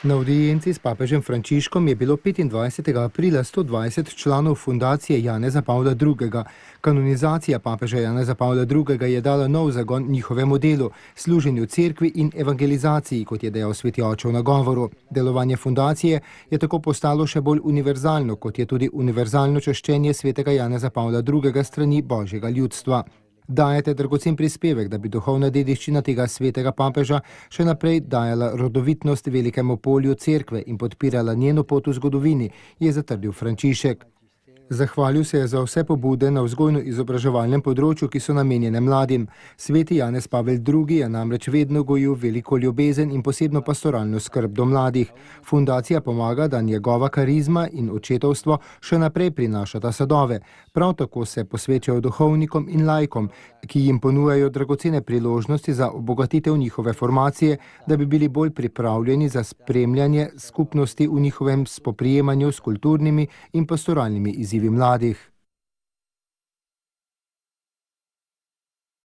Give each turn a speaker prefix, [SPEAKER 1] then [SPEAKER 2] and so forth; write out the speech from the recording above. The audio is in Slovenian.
[SPEAKER 1] Na audienci s papežem Frančiškom je bilo 25. aprila 120 članov fundacije Janeza Pavla II. Kanonizacija papeža Janeza Pavla II. Je dala nov zagon njihovemu delu, služenju cerkvi in evangelizaciji, kot je dejal sveti oče v nagovoru. Delovanje fundacije je tako postalo še bolj univerzalno, kot je tudi univerzalno čaščenje svetega Janeza Pavla II. Strani božjega ljudstva. Dajete dragocen prispevek, da bi duhovna dediščina tega svetega papeža še naprej dajala rodovitnost velikemu polju cerkve in podpirala njeno pot v zgodovini, je zatrdil Frančišek. Zahvalil se je za vse pobude na vzgojno-izobraževalnem področju, ki so namenjene mladim. Sveti Janez Pavel II. Je namreč vedno gojil veliko ljubezen in posebno pastoralno skrb do mladih. Fundacija pomaga, da njegova karizma in očetovstvo še naprej prinašata sadove. Prav tako se posvečajo duhovnikom in laikom, ki jim ponujajo dragocene priložnosti za obogatitev njihove formacije, da bi bili bolj pripravljeni za spremljanje skupnosti v njihovem spoprijemanju s kulturnimi in pastoralnimi izzivi mladih.